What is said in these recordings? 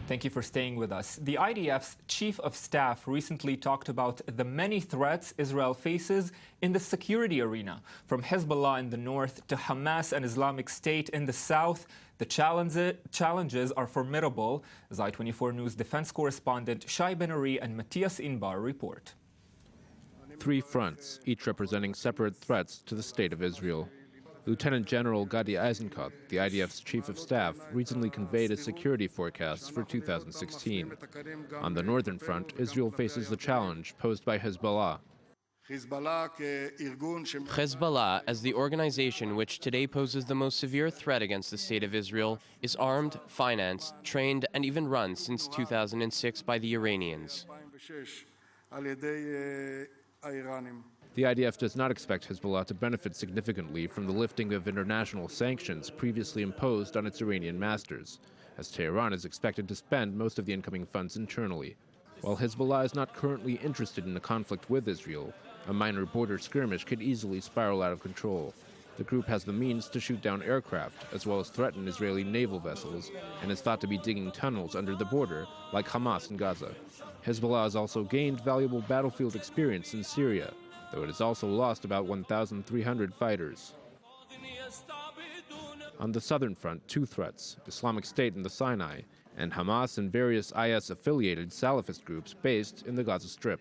Thank you for staying with us. The IDF's chief of staff recently talked about the many threats Israel faces in the security arena. From Hezbollah in the north to Hamas and Islamic State in the south, the challenges are formidable, as I-24 News defense correspondent Shai Ben-Ari and Matthias Inbar report. 3 fronts, each representing separate threats to the state of Israel. Lieutenant General Gadi Eisenkot, the IDF's chief of staff, recently conveyed a security forecast for 2016. On the northern front, Israel faces the challenge posed by Hezbollah. Hezbollah, as the organization which today poses the most severe threat against the state of Israel, is armed, financed, trained, and even run since 2006 by the Iranians. The IDF does not expect Hezbollah to benefit significantly from the lifting of international sanctions previously imposed on its Iranian masters, as Tehran is expected to spend most of the incoming funds internally. While Hezbollah is not currently interested in a conflict with Israel, a minor border skirmish could easily spiral out of control. The group has the means to shoot down aircraft, as well as threaten Israeli naval vessels, and is thought to be digging tunnels under the border, like Hamas in Gaza. Hezbollah has also gained valuable battlefield experience in Syria, though it has also lost about 1,300 fighters. On the southern front, 2 threats, Islamic State in the Sinai, and Hamas and various IS-affiliated Salafist groups based in the Gaza Strip.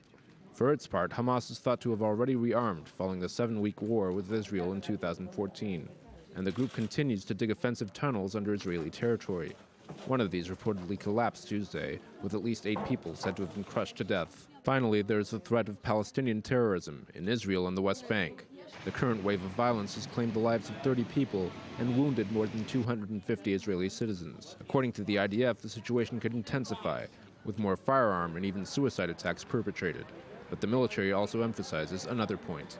For its part, Hamas is thought to have already rearmed following the 7-week war with Israel in 2014, and the group continues to dig offensive tunnels under Israeli territory. One of these reportedly collapsed Tuesday, with at least 8 people said to have been crushed to death. Finally, there is the threat of Palestinian terrorism in Israel and the West Bank. The current wave of violence has claimed the lives of 30 people and wounded more than 250 Israeli citizens. According to the IDF, the situation could intensify, with more firearm and even suicide attacks perpetrated. But the military also emphasizes another point.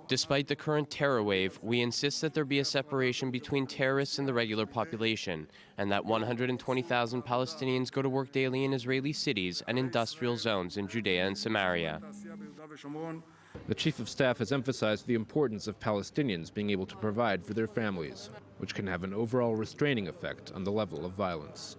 Despite the current terror wave, we insist that there be a separation between terrorists and the regular population, and that 120,000 Palestinians go to work daily in Israeli cities and industrial zones in Judea and Samaria. The chief of staff has emphasized the importance of Palestinians being able to provide for their families, which can have an overall restraining effect on the level of violence.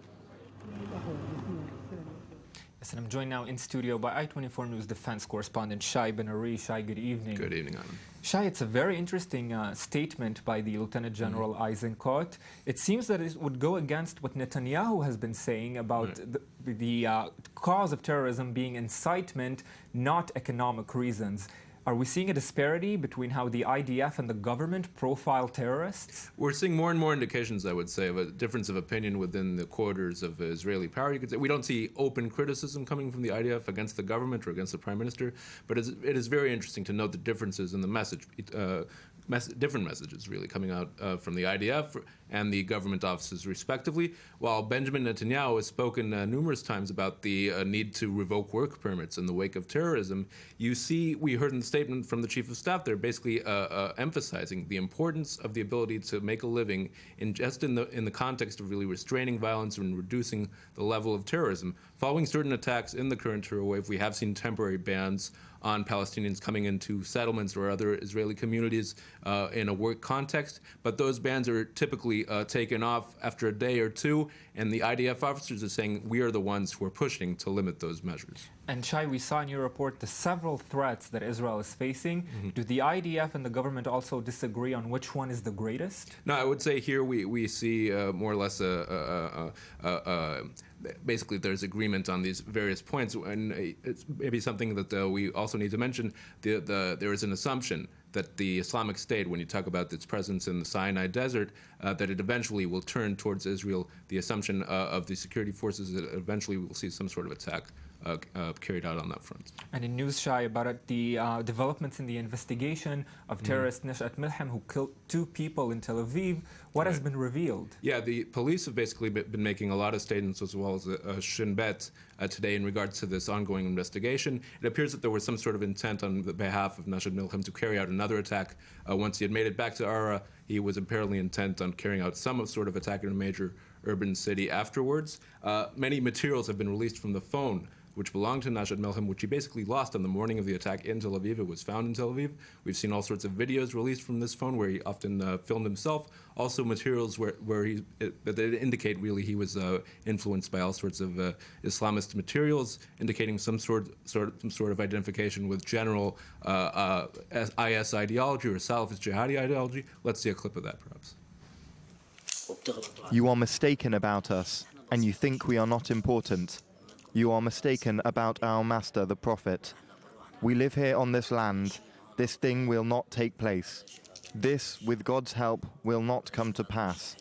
Yes, and I'm joined now in studio by I-24 News defense correspondent Shai Ben-Ari. Shai, good evening. Good evening, Adam. Shai, it's a very interesting statement by the Lieutenant General Eisenkot. It seems that it would go against what Netanyahu has been saying about the cause of terrorism being incitement, not economic reasons. Are we seeing a disparity between how the IDF and the government profile terrorists? We're seeing more and more indications, I would say, of a difference of opinion within the quarters of Israeli power. You could say we don't see open criticism coming from the IDF against the government or against the prime minister, but it is very interesting to note the differences in the message, different messages really coming out from the IDF and the government offices respectively. While Benjamin Netanyahu has spoken numerous times about the need to revoke work permits in the wake of terrorism, we heard in the statement from the chief of staff there basically emphasizing the importance of the ability to make a living in the context of really restraining violence and reducing the level of terrorism. Following certain attacks in the current terror wave, we have seen temporary bans on Palestinians coming into settlements or other Israeli communities in a work context, but those bans are typically taken off after a day or two, and the IDF officers are saying we are the ones who are pushing to limit those measures. And Shai, we saw in your report the several threats that Israel is facing. Do the IDF and the government also disagree on which one is the greatest? No, I would say here we see more or less basically there's agreement on these various points, and it's maybe something that we also need to mention. There is an assumption that the Islamic State, when you talk about its presence in the Sinai Desert, that it eventually will turn towards Israel. The assumption of the security forces that eventually we will see some sort of attack carried out on that front. And in news, Shai, about the developments in the investigation of terrorist Nishat Milham, who killed 2 people in Tel Aviv, what has been revealed? Yeah, the police have basically been making a lot of statements, as well as Shin Bet today in regards to this ongoing investigation. It appears that there was some sort of intent on the behalf of Nishat Milham to carry out another attack. Once he had made it back to Ara, he was apparently intent on carrying out some sort of attack in a major urban city afterwards. Many materials have been released from the phone which belonged to Nashat Melhem, which he basically lost on the morning of the attack in Tel Aviv. It was found in Tel Aviv. We've seen all sorts of videos released from this phone where he often filmed himself. Also materials that indicate really he was influenced by all sorts of Islamist materials, indicating some sort of identification with general IS ideology or Salafist jihadi ideology. Let's see a clip of that, perhaps. You are mistaken about us, and you think we are not important. You are mistaken about our master, the Prophet. We live here on this land. This thing will not take place. This, with God's help, will not come to pass.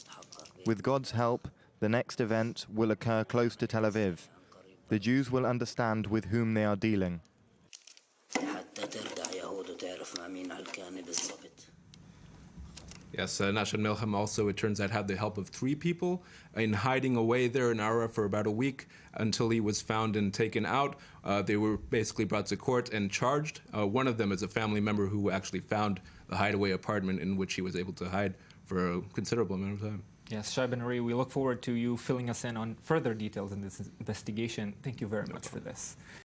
With God's help, the next event will occur close to Tel Aviv. The Jews will understand with whom they are dealing. Yes, Nashat Melhem also, it turns out, had the help of 3 people in hiding away there in Ara for about a week until he was found and taken out. They were basically brought to court and charged. One of them is a family member who actually found the hideaway apartment in which he was able to hide for a considerable amount of time. Yes, Shai Ben Ari, we look forward to you filling us in on further details in this investigation. Thank you very much for this.